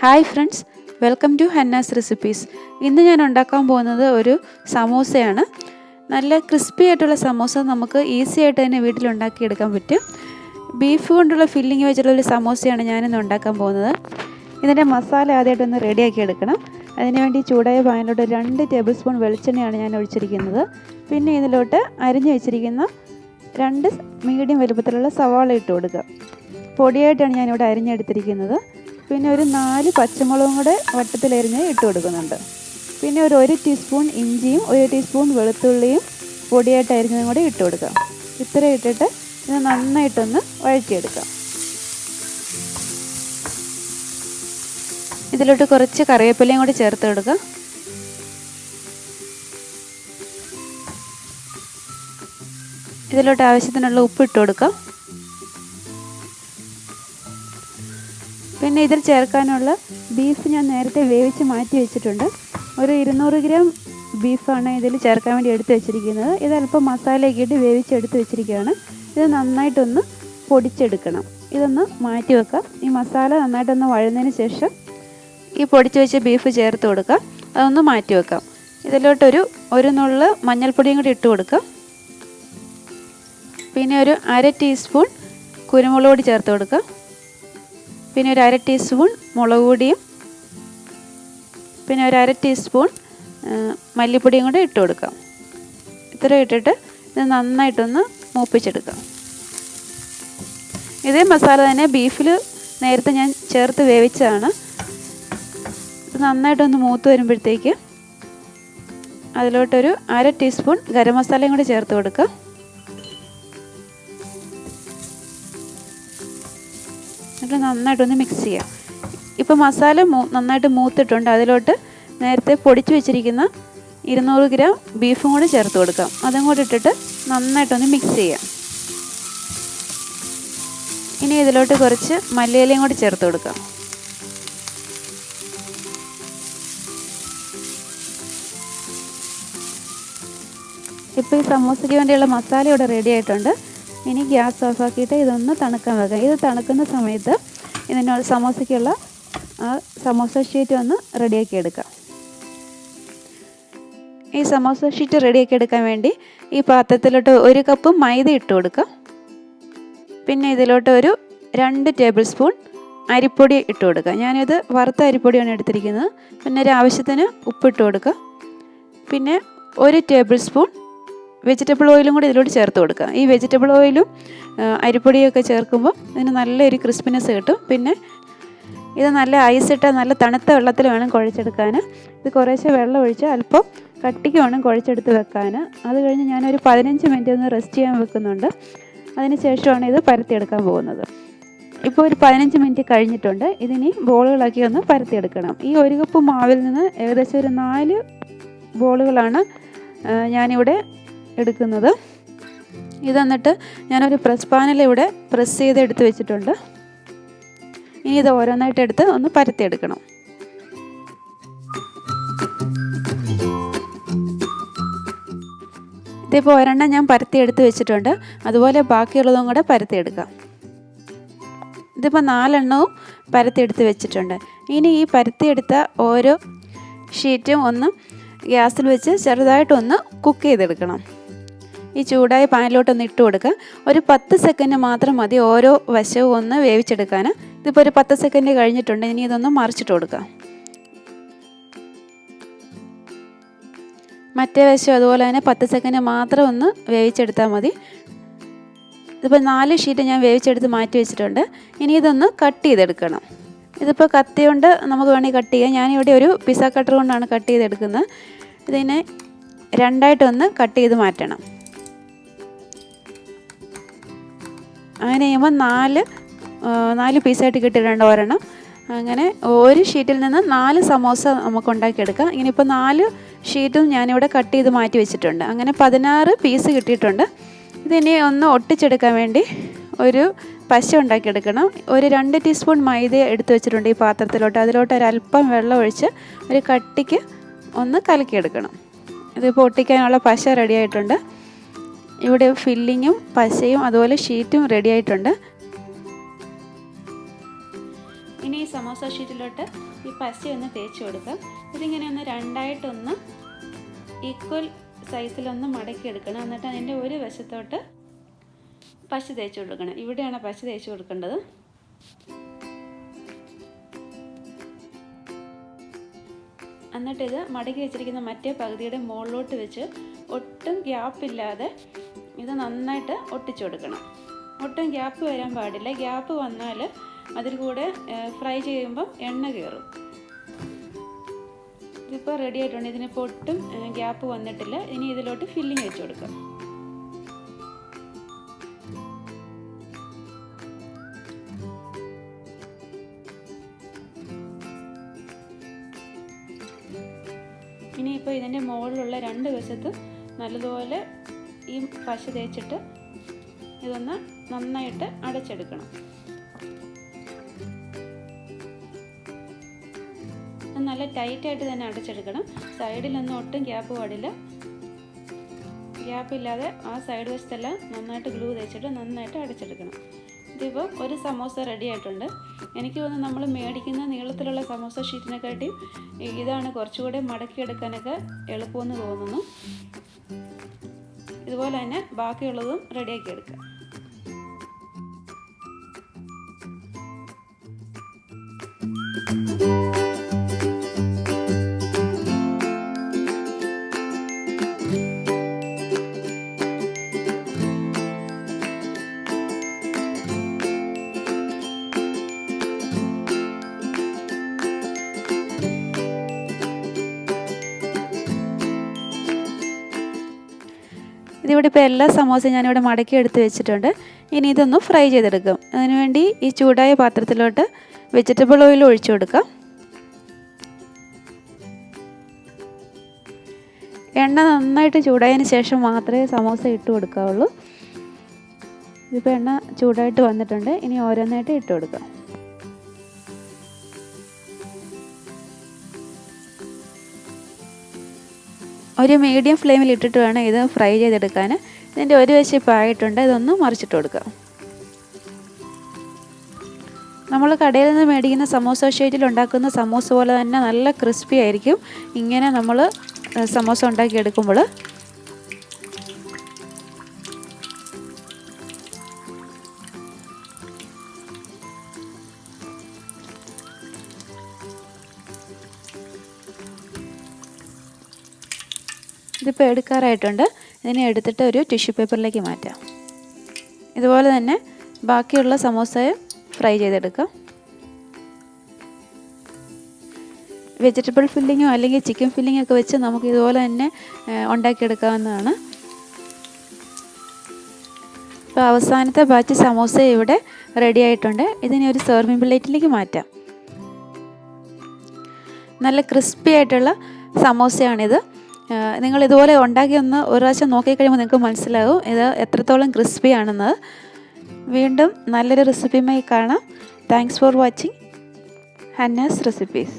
Hi friends, welcome to Hanna's recipes. ഇന്ന് ഞാൻ ഉണ്ടാക്കാൻ പോകുന്നത് ഒരു സമോസയാണ്. നല്ല ക്രിസ്പി ആയിട്ടുള്ള സമോസ നമുക്ക് ഈസി ആയിട്ട് തന്നെ വീട്ടിലുണ്ടാക്കിയെടുക്കാൻ പറ്റും. ബീഫ് കൊണ്ടുള്ള ഫില്ലിങ് വെച്ചിട്ടുള്ള ഒരു സമോസയാണ് ഞാനിന്ന് ഉണ്ടാക്കാൻ പോകുന്നത്. ഇതിൻ്റെ മസാല ആദ്യമായിട്ടൊന്ന് റെഡിയാക്കി എടുക്കണം. അതിനുവേണ്ടി ചൂടായ പാനിലോട്ട് 2 ടേബിൾ സ്പൂൺ വെളിച്ചെണ്ണയാണ് ഞാൻ ഒഴിച്ചിരിക്കുന്നത്. പിന്നെ ഇതിലോട്ട് അരിഞ്ഞു വെച്ചിരിക്കുന്ന 2 മീഡിയം വലുപ്പത്തിലുള്ള സവാള ഇട്ട് കൊടുക്കുക. പൊടിയായിട്ടാണ് ഞാനിവിടെ അരിഞ്ഞെടുത്തിരിക്കുന്നത്. പിന്നെ ഒരു 4 പച്ചമുളകും കൂടെ വട്ടത്തിലരിഞ്ഞ് ഇട്ട് കൊടുക്കുന്നുണ്ട്. പിന്നെ ഒരു 1 ടീസ്പൂൺ ഇഞ്ചിയും 1 ടീസ്പൂൺ വെളുത്തുള്ളിയും പൊടിയായിട്ട് അരിഞ്ഞതും കൂടെ ഇട്ട് കൊടുക്കാം. ഇത്ര ഇട്ടിട്ട് ഇത് നന്നായിട്ടൊന്ന് വഴറ്റിയെടുക്കാം. ഇതിലോട്ട് കുറച്ച് കറിവേപ്പിലയും കൂടി ചേർത്ത് കൊടുക്കാം. ഇതിലോട്ട് ആവശ്യത്തിനുള്ള ഉപ്പ് ഇട്ട് കൊടുക്കാം. പിന്നെ ഇതിൽ ചേർക്കാനുള്ള ബീഫ് ഞാൻ നേരത്തെ വേവിച്ച് മാറ്റി വെച്ചിട്ടുണ്ട്. ഒരു 200 ഗ്രാം ബീഫാണ് ഇതിൽ ചേർക്കാൻ വേണ്ടി എടുത്ത് വെച്ചിരിക്കുന്നത്. ഇതല്പം മസാലയൊക്കെ ഇട്ട് വേവിച്ചെടുത്ത് വെച്ചിരിക്കുകയാണ്. ഇത് നന്നായിട്ടൊന്ന് പൊടിച്ചെടുക്കണം. ഇതൊന്ന് മാറ്റി വെക്കാം. ഈ മസാല നന്നായിട്ടൊന്ന് വഴന്നതിന് ശേഷം ഈ പൊടിച്ച് വെച്ച ബീഫ് ചേർത്ത് കൊടുക്കാം. അതൊന്ന് മാറ്റി വെക്കാം. ഇതിലോട്ടൊരു നുള്ള് മഞ്ഞൾപ്പൊടിയും കൂടി ഇട്ട് കൊടുക്കാം. പിന്നെ ഒരു 1/2 ടീസ്പൂൺ കുരുമുളക് പൊടി ചേർത്ത് കൊടുക്കാം. പിന്നെ ഒരു 1/2 ടീസ്പൂൺ മുളക് പൊടിയും പിന്നെ ഒരു 1/2 ടീസ്പൂൺ മല്ലിപ്പൊടിയും കൂടെ ഇട്ട് കൊടുക്കാം. ഇത്ര ഇട്ടിട്ട് ഇത് നന്നായിട്ടൊന്ന് മൂപ്പിച്ചെടുക്കാം. ഇതേ മസാല തന്നെ ബീഫിൽ നേരത്തെ ഞാൻ ചേർത്ത് വേവിച്ചതാണ്. ഇത് നന്നായിട്ടൊന്ന് മൂത്ത് വരുമ്പോഴത്തേക്ക് അതിലോട്ടൊരു 1/2 ടീസ്പൂൺ ഗരം മസാലയും കൂടി ചേർത്ത് കൊടുക്കാം. എന്നിട്ട് നന്നായിട്ടൊന്ന് മിക്സ് ചെയ്യാം. ഇപ്പോൾ മസാല നന്നായിട്ട് മൂത്തിട്ടുണ്ട്. അതിലോട്ട് നേരത്തെ പൊടിച്ച് വെച്ചിരിക്കുന്ന 200 ഗ്രാം ബീഫും കൂടി ചേർത്ത് കൊടുക്കാം. അതും കൂടി ഇട്ടിട്ട് നന്നായിട്ടൊന്ന് മിക്സ് ചെയ്യാം. ഇനി ഇതിലോട്ട് കുറച്ച് മല്ലിയിലയും കൂടി ചേർത്ത് കൊടുക്കാം. ഇപ്പോൾ ഈ സമോസയ്ക്ക് വേണ്ടിയുള്ള മസാല ഇവിടെ റെഡി ആയിട്ടുണ്ട്. ഇനി ഗ്യാസ് ഓഫാക്കിയിട്ട് ഇതൊന്ന് തണുക്കാൻ വെക്കാം. ഇത് തണുക്കുന്ന സമയത്ത് ഇതിനുള്ള സമോസയ്ക്കുള്ള സമോസ ഷീറ്റ് ഒന്ന് റെഡിയാക്കി എടുക്കാം. ഈ സമോസ ഷീറ്റ് റെഡിയാക്കി എടുക്കാൻ വേണ്ടി ഈ പാത്രത്തിലോട്ട് 1 കപ്പ് മൈദ ഇട്ട് കൊടുക്കാം. പിന്നെ ഇതിലോട്ട് ഒരു 2 ടേബിൾ സ്പൂൺ അരിപ്പൊടി ഇട്ട് കൊടുക്കുക. ഞാനിത് വറുത്ത അരിപ്പൊടിയാണ് എടുത്തിരിക്കുന്നത്. പിന്നെ ഒരു ആവശ്യത്തിന് ഉപ്പിട്ട് കൊടുക്കുക. പിന്നെ 1 ടേബിൾ സ്പൂൺ വെജിറ്റബിൾ ഓയിലും കൂടി ഇതിലോട്ട് ചേർത്ത് കൊടുക്കുക. ഈ വെജിറ്റബിൾ ഓയിലും അരിപ്പൊടിയൊക്കെ ചേർക്കുമ്പോൾ ഇതിന് നല്ലൊരു ക്രിസ്പിനെസ് കിട്ടും. പിന്നെ ഇത് നല്ല ഐസിട്ട് നല്ല തണുത്ത വെള്ളത്തിൽ വേണം കുഴച്ചെടുക്കാൻ. ഇത് കുറേശ്ശെ വെള്ളം ഒഴിച്ച് അല്പം കട്ടിക്ക് വേണം കുഴച്ചെടുത്ത് വെക്കാൻ. അത് കഴിഞ്ഞ് ഞാനൊരു 15 മിനിറ്റ് ഒന്ന് റെസ്റ്റ് ചെയ്യാൻ വെക്കുന്നുണ്ട്. അതിന് ശേഷമാണ് ഇത് പരത്തിയെടുക്കാൻ പോകുന്നത്. ഇപ്പോൾ ഒരു 15 മിനിറ്റ് കഴിഞ്ഞിട്ടുണ്ട്. ഇതിനി ബോളുകളാക്കി ഒന്ന് പരത്തിയെടുക്കണം. ഈ 1 കപ്പ് മാവിൽ നിന്ന് ഏകദേശം ഒരു 4 ബോളുകളാണ് ഞാനിവിടെ എടുക്കുന്നത്. ഇത് എന്നിട്ട് ഞാനൊരു പ്രസ് പാനിൽ ഇവിടെ പ്രസ് ചെയ്ത് എടുത്ത് വെച്ചിട്ടുണ്ട്. ഇനി ഇത് ഓരോന്നായിട്ട് എടുത്ത് ഒന്ന് പരത്തിയെടുക്കണം. ഇതിപ്പോൾ ഒരെണ്ണം ഞാൻ പരത്തിയെടുത്ത് വെച്ചിട്ടുണ്ട്. അതുപോലെ ബാക്കിയുള്ളതും കൂടെ പരത്തിയെടുക്കാം. ഇതിപ്പോൾ 4 എണ്ണവും പരത്തിയെടുത്ത് വെച്ചിട്ടുണ്ട്. ഇനി ഈ പരത്തിയെടുത്ത ഓരോ ഷീറ്റും ഒന്ന് ഗ്യാസിൽ വെച്ച് ചെറുതായിട്ടൊന്ന് കുക്ക് ചെയ്തെടുക്കണം. ഈ ചൂടായ പാനിലോട്ടൊന്ന് ഇട്ട് കൊടുക്കുക. ഒരു 10 സെക്കൻഡ് മാത്രം മതി ഓരോ വശവും ഒന്ന് വേവിച്ചെടുക്കാൻ. ഇതിപ്പോൾ ഒരു 10 സെക്കൻഡ് കഴിഞ്ഞിട്ടുണ്ട്. ഇനി ഇതൊന്ന് മറിച്ചിട്ട് കൊടുക്കുക. മറ്റേ വശം അതുപോലെ തന്നെ 10 സെക്കൻഡ് മാത്രം ഒന്ന് വേവിച്ചെടുത്താൽ മതി. ഇതിപ്പോൾ 4 ഷീറ്റ് ഞാൻ വേവിച്ചെടുത്ത് മാറ്റി വെച്ചിട്ടുണ്ട്. ഇനി ഇതൊന്ന് കട്ട് ചെയ്തെടുക്കണം. ഇതിപ്പോൾ കത്തി കൊണ്ട് നമുക്ക് വേണമെങ്കിൽ കട്ട് ചെയ്യാം. ഞാനിവിടെ ഒരു പിസ്സ കട്ടർ കൊണ്ടാണ് കട്ട് ചെയ്തെടുക്കുന്നത്. ഇതിനെ 2ആയിട്ടൊന്ന് കട്ട് ചെയ്ത് മാറ്റണം. അങ്ങനെ ചെയ്യുമ്പോൾ 4 പീസായിട്ട് കിട്ടിയിട്ടുണ്ട് ഒരെണ്ണം. അങ്ങനെ ഒരു ഷീറ്റിൽ നിന്ന് 4 സമോസ നമുക്ക് ഉണ്ടാക്കിയെടുക്കാം. ഇങ്ങനെ ഇപ്പോൾ 4 ഷീറ്റും ഞാനിവിടെ കട്ട് ചെയ്ത് മാറ്റി വെച്ചിട്ടുണ്ട്. അങ്ങനെ 16 പീസ് കിട്ടിയിട്ടുണ്ട്. ഇതിനി ഒന്ന് ഒട്ടിച്ചെടുക്കാൻ വേണ്ടി ഒരു പശ ഉണ്ടാക്കിയെടുക്കണം. ഒരു 2 ടീസ്പൂൺ മൈദ എടുത്ത് വെച്ചിട്ടുണ്ട് ഈ പാത്രത്തിലോട്ട്. അതിലോട്ട് ഒരല്പം വെള്ളം ഒഴിച്ച് ഒരു കട്ടിക്ക് ഒന്ന് കലക്കിയെടുക്കണം. ഇതിപ്പോൾ ഒട്ടിക്കാനുള്ള പശ റെഡി ആയിട്ടുണ്ട്. ഇവിടെ ഫില്ലിങ്ങും പശയും അതുപോലെ ഷീറ്റും റെഡി ആയിട്ടുണ്ട്. ഇനി ഈ സമോസ ഷീറ്റിലോട്ട് ഈ പശ ഒന്ന് തേച്ച് കൊടുക്കാം. ഇതിങ്ങനെ ഒന്ന് രണ്ടായിട്ടൊന്ന് ഈക്വൽ സൈസിലൊന്ന് മടക്കിയെടുക്കണം. എന്നിട്ട് അതിൻ്റെ ഒരു വശത്തോട്ട് പശ തേച്ച് കൊടുക്കണം. ഇവിടെയാണ് പശ തേച്ച് കൊടുക്കേണ്ടത്. എന്നിട്ടിത് മടക്കി വെച്ചിരിക്കുന്ന മറ്റേ പകുതിയുടെ മുകളിലോട്ട് വെച്ച് ഒട്ടും ഗ്യാപ്പില്ലാതെ ഇത് നന്നായിട്ട് ഒട്ടിച്ചു കൊടുക്കണം. ഒട്ടും ഗ്യാപ്പ് വരാൻ പാടില്ല. ഗ്യാപ്പ് വന്നാൽ അതിൽ കൂടെ ഫ്രൈ ചെയ്യുമ്പം എണ്ണ കയറും. ഇതിപ്പോൾ റെഡി ആയിട്ടുണ്ട്. ഇതിനിപ്പോൾ ഒട്ടും ഗ്യാപ്പ് വന്നിട്ടില്ല. ഇനി ഇതിലോട്ട് ഫില്ലിങ് വെച്ച് കൊടുക്കാം. ഇനിയിപ്പോൾ ഇതിൻ്റെ മുകളിലുള്ള രണ്ട് വശത്ത് നല്ലതുപോലെ ഈ പശ തേച്ചിട്ട് ഇതൊന്ന് നന്നായിട്ട് അടച്ചെടുക്കണം. നല്ല ടൈറ്റായിട്ട് തന്നെ അടച്ചെടുക്കണം. സൈഡിലൊന്നും ഒട്ടും ഗ്യാപ്പ് പാടില്ല. ഗ്യാപ്പില്ലാതെ ആ സൈഡ് വശത്തെല്ലാം നന്നായിട്ട് ഗ്ലൂ തേച്ചിട്ട് നന്നായിട്ട് അടച്ചെടുക്കണം. ഇതിപ്പോൾ ഒരു സമോസ റെഡി ആയിട്ടുണ്ട്. എനിക്ക് തോന്നുന്നു നമ്മൾ മേടിക്കുന്ന നീളത്തിലുള്ള സമോസ ഷീറ്റിനെക്കാട്ടിയും ഇതാണ് കുറച്ചുകൂടെ മടക്കിയെടുക്കാനൊക്കെ എളുപ്പമെന്ന് തോന്നുന്നു. ഇതുപോലെ തന്നെ ബാക്കിയുള്ളതും റെഡിയാക്കി എടുക്കാം. ഇതിവിടെ ഇപ്പോൾ എല്ലാ സമോസയും ഞാനിവിടെ മടക്കി എടുത്ത് വെച്ചിട്ടുണ്ട്. ഇനി ഇതൊന്ന് ഫ്രൈ ചെയ്തെടുക്കും. അതിനുവേണ്ടി ഈ ചൂടായ പാത്രത്തിലോട്ട് വെജിറ്റബിൾ ഓയിൽ ഒഴിച്ചു കൊടുക്കാം. എണ്ണ നന്നായിട്ട് ചൂടായതിന് ശേഷം മാത്രമേ സമോസ ഇട്ട് കൊടുക്കാവുള്ളൂ. ഇതിപ്പോൾ എണ്ണ ചൂടായിട്ട് വന്നിട്ടുണ്ട്. ഇനി ഓരോന്നായിട്ട് ഇട്ട് കൊടുക്കാം. ഒരു മീഡിയം ഫ്ലെയിമിൽ ഇട്ടിട്ട് വേണം ഇത് ഫ്രൈ ചെയ്തെടുക്കാൻ. ഇതിൻ്റെ ഒരു വശം ഇപ്പോൾ ആയിട്ടുണ്ട്. ഇതൊന്ന് മറിച്ചിട്ട് കൊടുക്കുക. നമ്മൾ കടയിൽ നിന്ന് മേടിക്കുന്ന സമോസ ഷീറ്റിൽ ഉണ്ടാക്കുന്ന സമോസ പോലെ തന്നെ നല്ല ക്രിസ്പി ആയിരിക്കും ഇങ്ങനെ നമ്മൾ സമോസ ഉണ്ടാക്കിയെടുക്കുമ്പോൾ. ഇതിപ്പോൾ എടുക്കാറായിട്ടുണ്ട്. ഇതിനെ എടുത്തിട്ട് ഒരു ടിഷ്യൂ പേപ്പറിലേക്ക് മാറ്റാം. ഇതുപോലെ തന്നെ ബാക്കിയുള്ള സമോസയെ ഫ്രൈ ചെയ്തെടുക്കാം. വെജിറ്റബിൾ ഫില്ലിങ്ങോ അല്ലെങ്കിൽ ചിക്കൻ ഫില്ലിങ്ങോ ഒക്കെ വെച്ച് നമുക്ക് ഇതുപോലെ തന്നെ ഉണ്ടാക്കിയെടുക്കാവുന്നതാണ്. ഇപ്പോൾ അവസാനത്തെ ബാച്ച് സമോസ ഇവിടെ റെഡി ആയിട്ടുണ്ട്. ഇതിനെ ഒരു സെർവിങ് പ്ലേറ്റിലേക്ക് മാറ്റാം. നല്ല ക്രിസ്പി ആയിട്ടുള്ള സമോസയാണിത്. നിങ്ങൾ ഇതുപോലെ ഉണ്ടാക്കി ഒരു പ്രാവശ്യം നോക്കിക്കഴിയുമ്പോൾ നിങ്ങൾക്ക് മനസ്സിലാകും ഇത് എത്രത്തോളം ക്രിസ്പി ആണെന്ന്. വീണ്ടും നല്ലൊരു റെസിപ്പിയുമായി കാണാം. Thanks for watching Hanna's recipes.